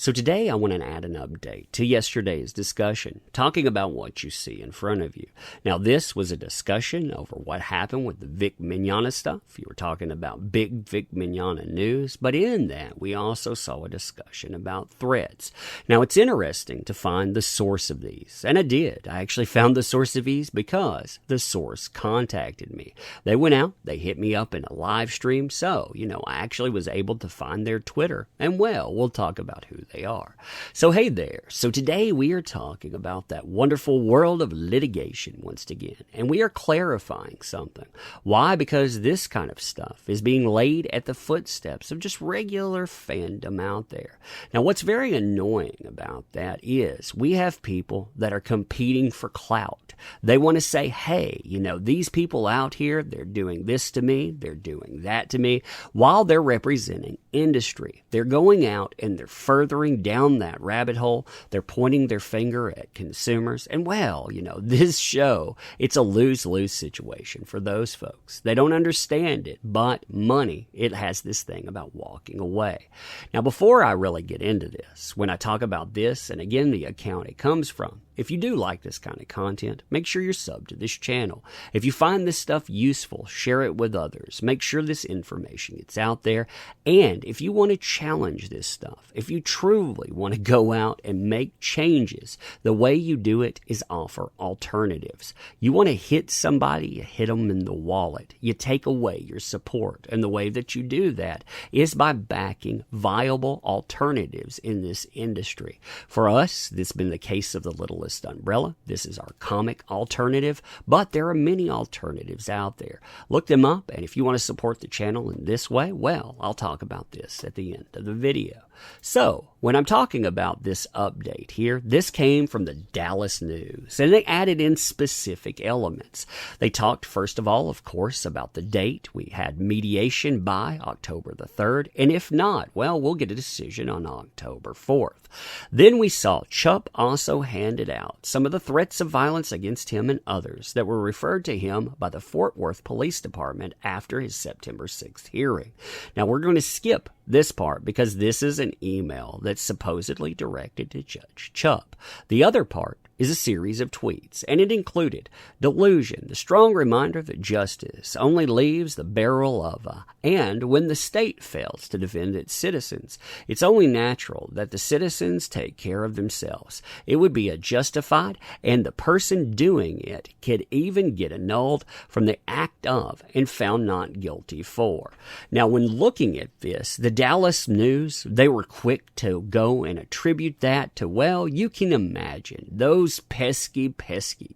So today I want to add an update to yesterday's discussion, talking about what you see in front of you. Now this was a discussion over what happened with the Vic Mignogna stuff. You were talking about big Vic Mignogna news, but in that we also saw a discussion about threats. Now it's interesting to find the source of these, and I did. I actually found the source of these because the source contacted me. They went out, they hit me up in a live stream, so, I actually was able to find their Twitter, and well, we'll talk about who they are. So hey there. So today we are talking about that wonderful world of litigation once again, and we are clarifying something. Why? Because this kind of stuff is being laid at the footsteps of just regular fandom out there. Now what's very annoying about that is we have people that are competing for clout. They want to say, hey, these people out here, they're doing this to me, they're doing that to me, while they're representing industry. They're going out and they're furthering down that rabbit hole. They're pointing their finger at consumers. And well, this show, it's a lose-lose situation for those folks. They don't understand it, but money, it has this thing about walking away. Now, before I really get into this, when I talk about this, and again, the account it comes from, if you do like this kind of content, make sure you're subbed to this channel. If you find this stuff useful, share it with others. Make sure this information gets out there. And if you want to challenge this stuff, if you truly want to go out and make changes, the way you do it is offer alternatives. You want to hit somebody, you hit them in the wallet. You take away your support. And the way that you do that is by backing viable alternatives in this industry. For us, this has been the case of the Littlest Umbrella. This is our comic alternative, but there are many alternatives out there. Look them up, and if you want to support the channel in this way, well, I'll talk about this at the end of the video. So, when I'm talking about this update here, this came from the Dallas News, and they added in specific elements. They talked, first of all, of course, about the date. We had mediation by October the 3rd, and if not, well, we'll get a decision on October 4th. Then we saw Chup also handed out some of the threats of violence against him and others that were referred to him by the Fort Worth Police Department after his September 6th hearing. Now, we're going to skip this part because this is an email that's supposedly directed to Judge Chup. The other part is a series of tweets, and it included delusion, the strong reminder that justice only leaves the barrel of and when the state fails to defend its citizens, it's only natural that the citizens take care of themselves. It would be a justified, and the person doing it could even get annulled from the act of and found not guilty for. Now, when looking at this, the Dallas News, they were quick to go and attribute that to, well, you can imagine those pesky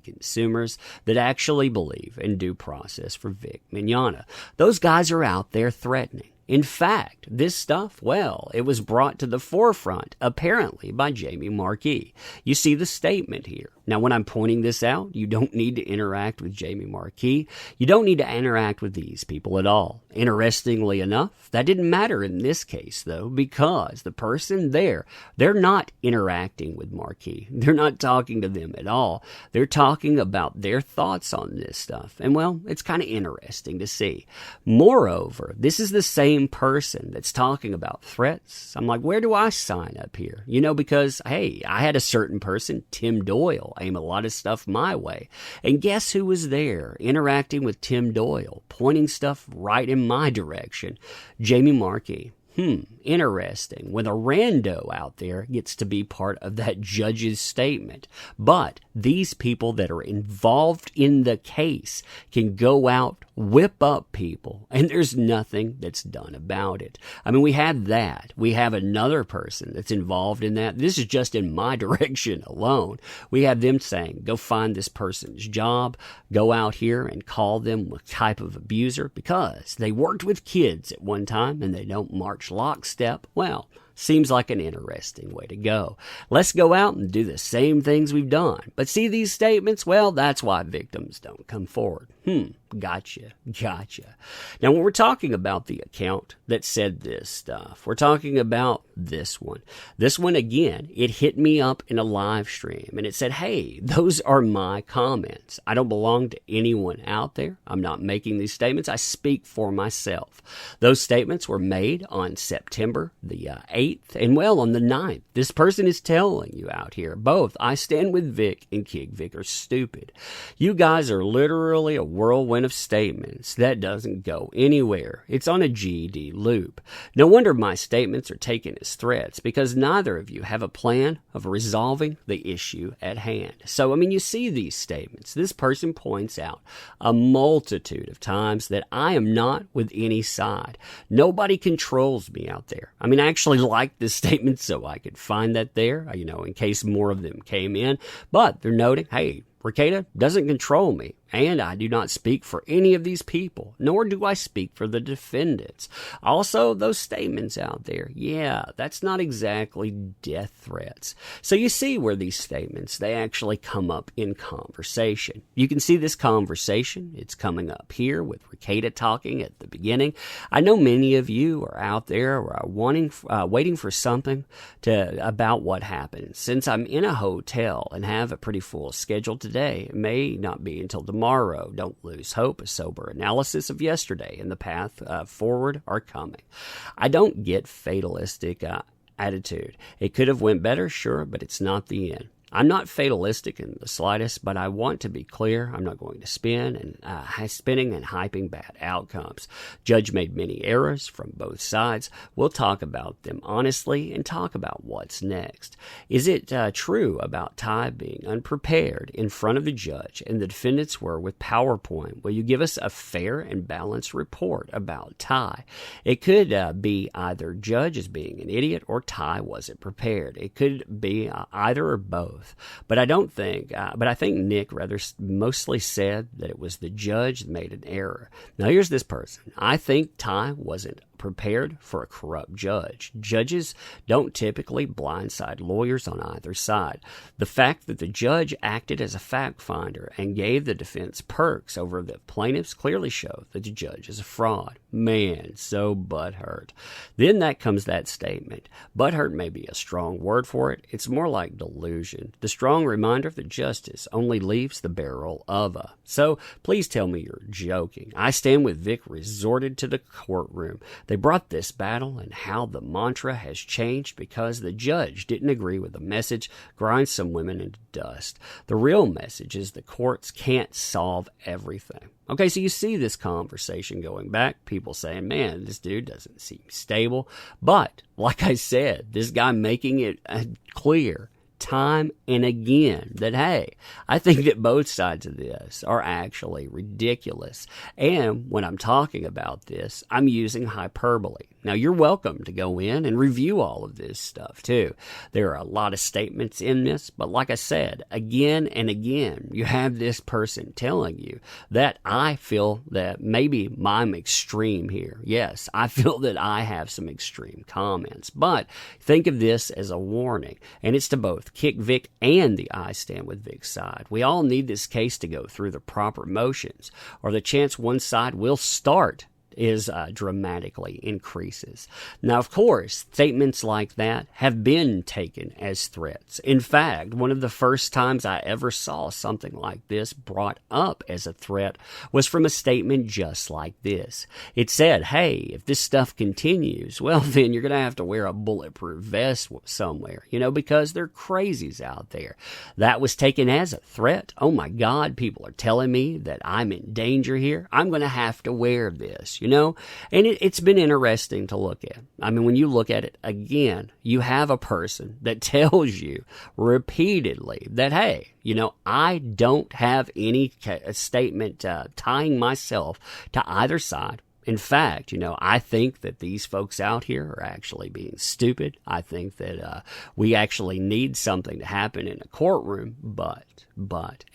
consumers that actually believe in due process for Vic Mignogna. Those guys are out there threatening. In fact, this stuff, well, it was brought to the forefront, apparently, by Jamie Markey. You see the statement here. Now, when I'm pointing this out, you don't need to interact with Jamie Markey. You don't need to interact with these people at all. Interestingly enough, that didn't matter in this case, though, because the person there, they're not interacting with Markey. They're not talking to them at all. They're talking about their thoughts on this stuff. And, well, it's kind of interesting to see. Moreover, this is the same person that's talking about threats. I'm like, where do I sign up here? Because, hey, I had a certain person, Tim Doyle, aim a lot of stuff my way. And guess who was there interacting with Tim Doyle, pointing stuff right in my direction? Jamie Markey. Interesting. When a rando out there gets to be part of that judge's statement. But these people that are involved in the case can go out, whip up people, and there's nothing that's done about it. I mean, we had that. We have another person that's involved in that. This is just in my direction alone. We have them saying, go find this person's job, go out here and call them a type of abuser because they worked with kids at one time and they don't march lockstep. Well, seems like an interesting way to go. Let's go out and do the same things we've done. But see these statements? Well, that's why victims don't come forward. Gotcha. Now, when we're talking about the account that said this stuff, we're talking about this one. This one, again, it hit me up in a live stream, and it said, hey, those are my comments. I don't belong to anyone out there. I'm not making these statements. I speak for myself. Those statements were made on September the 8th, and well, on the 9th. This person is telling you out here, both I Stand With Vic and KICKVIC are stupid. You guys are literally a whirlwind of statements that doesn't go anywhere. It's on a GED loop. No wonder my statements are taken as threats, because neither of you have a plan of resolving the issue at hand. So, I mean, you see these statements. This person points out a multitude of times that I am not with any side. Nobody controls me out there. I mean, I actually like this statement so I could find that there, in case more of them came in. But they're noting, hey, Rekieta doesn't control me, and I do not speak for any of these people, nor do I speak for the defendants. Also, those statements out there, yeah, that's not exactly death threats. So you see where these statements, they actually come up in conversation. You can see this conversation. It's coming up here with Rekieta talking at the beginning. I know many of you are out there are waiting for something about what happened. Since I'm in a hotel and have a pretty full schedule today, it may not be until tomorrow. Don't lose hope. A sober analysis of yesterday and the path forward are coming. I don't get fatalistic attitude. It could have went better, sure, but it's not the end. I'm not fatalistic in the slightest, but I want to be clear. I'm not going to spinning and hyping bad outcomes. Judge made many errors from both sides. We'll talk about them honestly and talk about what's next. Is it true about Ty being unprepared in front of the judge and the defendants were with PowerPoint? Will you give us a fair and balanced report about Ty? It could be either judge is being an idiot or Ty wasn't prepared. It could be either or both. But I think Nick rather mostly said that it was the judge that made an error. Now here's this person. I think Ty wasn't prepared for a corrupt judge. Judges don't typically blindside lawyers on either side. The fact that the judge acted as a fact finder and gave the defense perks over the plaintiffs clearly show that the judge is a fraud. Man, so butthurt. Then comes that statement. Butthurt may be a strong word for it. It's more like delusion. The strong reminder that justice only leaves the barrel of a. So please tell me you're joking. I Stand With Vic resorted to the courtroom. They brought this battle and how the mantra has changed because the judge didn't agree with the message, grind some women into dust. The real message is the courts can't solve everything. Okay, so you see this conversation going back, people saying, man, this dude doesn't seem stable. But, like I said, this guy making it clear time and again that, hey, I think that both sides of this are actually ridiculous. And when I'm talking about this, I'm using hyperbole. Now, you're welcome to go in and review all of this stuff, too. There are a lot of statements in this, but like I said, again and again, you have this person telling you that I feel that maybe I'm extreme here. Yes, I feel that I have some extreme comments, but think of this as a warning, and it's to both KICKVIC and the I Stand With Vic side. We all need this case to go through the proper motions, or the chance one side will start is dramatically increases. Now, of course, statements like that have been taken as threats. In fact, one of the first times I ever saw something like this brought up as a threat was from a statement just like this. It said, hey, if this stuff continues, well, then you're going to have to wear a bulletproof vest somewhere, because they're crazies out there. That was taken as a threat. Oh my God, people are telling me that I'm in danger here. I'm going to have to wear this. And it's been interesting to look at. I mean, when you look at it again, you have a person that tells you repeatedly that, hey, I don't have any statement tying myself to either side. In fact, I think that these folks out here are actually being stupid. I think that we actually need something to happen in a courtroom, but,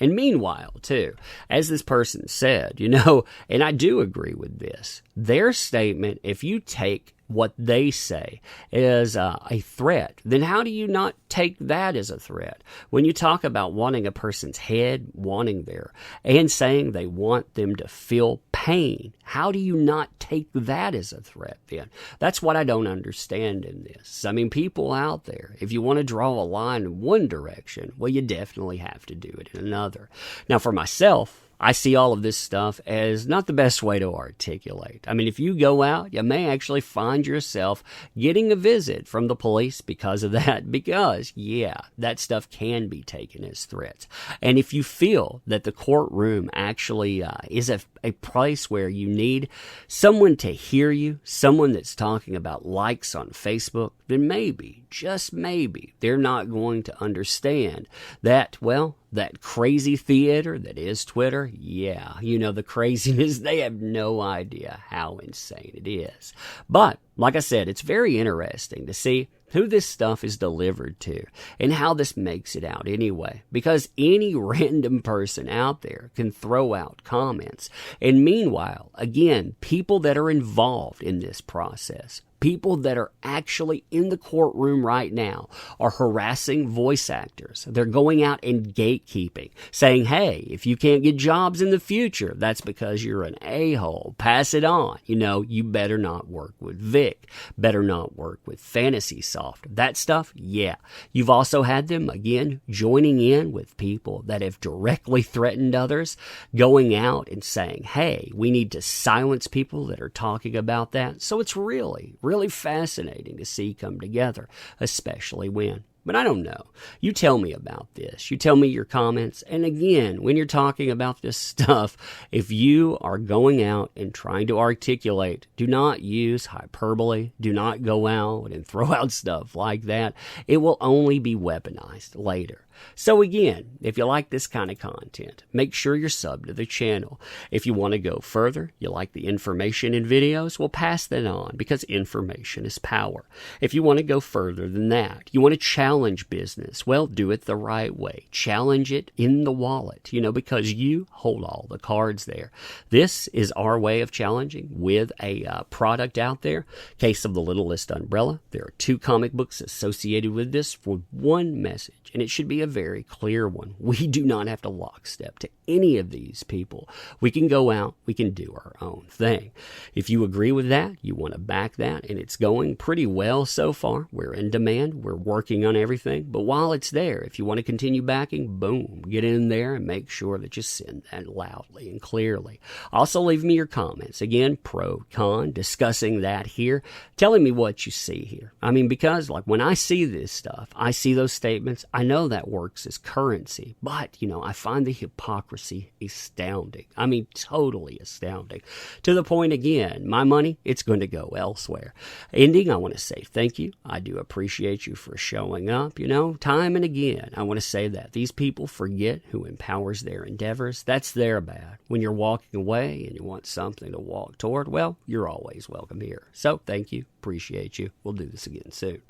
and meanwhile, too, as this person said, and I do agree with this, their statement, if you take what they say is a threat, then how do you not take that as a threat? When you talk about wanting a person's head, wanting their, and saying they want them to feel pain, how do you not take that as a threat then? That's what I don't understand in this. I mean, people out there, if you want to draw a line in one direction, well, you definitely have to do it in another. Now, for myself, I see all of this stuff as not the best way to articulate. I mean, if you go out, you may actually find yourself getting a visit from the police because of that, because, yeah, that stuff can be taken as threats. And if you feel that the courtroom actually is a place where you need someone to hear you, someone that's talking about likes on Facebook, then maybe, just maybe, they're not going to understand that, well, that crazy theater that is Twitter, yeah, you know, the craziness, they have no idea how insane it is. But, like I said, it's very interesting to see who this stuff is delivered to and how this makes it out anyway. Because any random person out there can throw out comments. And meanwhile, again, people that are involved in this process, people that are actually in the courtroom right now are harassing voice actors. They're going out and gatekeeping, saying, hey, if you can't get jobs in the future, that's because you're an a-hole. Pass it on. You know, you better not work with Vic. Better not work with Fantasy Soft. That stuff, yeah. You've also had them, again, joining in with people that have directly threatened others, going out and saying, hey, we need to silence people that are talking about that. So it's really fascinating to see come together, especially when. But I don't know. You tell me about this. You tell me your comments. And again, when you're talking about this stuff, if you are going out and trying to articulate, do not use hyperbole. Do not go out and throw out stuff like that. It will only be weaponized later. So again, if you like this kind of content, make sure you're subbed to the channel. If you want to go further, you like the information in videos, well, pass that on because information is power. If you want to go further than that, you want to challenge business, well, do it the right way. Challenge it in the wallet, you know, because you hold all the cards there. This is our way of challenging with a product out there. Case of the Littlest Umbrella. There are 2 comic books associated with this for one message, and it should be a very clear one. We do not have to lockstep to any of these people. We can go out, we can do our own thing. If you agree with that, you want to back that, and it's going pretty well so far. We're in demand, we're working on everything, but while it's there, if you want to continue backing, boom, get in there and make sure that you send that loudly and clearly. Also, leave me your comments. Again, pro, con, discussing that here, telling me what you see here. I mean, because like when I see this stuff, I see those statements, I know that works as currency, but, you know, I find the hypocrisy astounding. I mean, totally astounding. To the point, again, my money, it's going to go elsewhere. Ending, I want to say thank you. I do appreciate you for showing up, you know, time and again. I want to say that these people forget who empowers their endeavors. That's their bad. When you're walking away and you want something to walk toward, well, you're always welcome here. So thank you. Appreciate you. We'll do this again soon.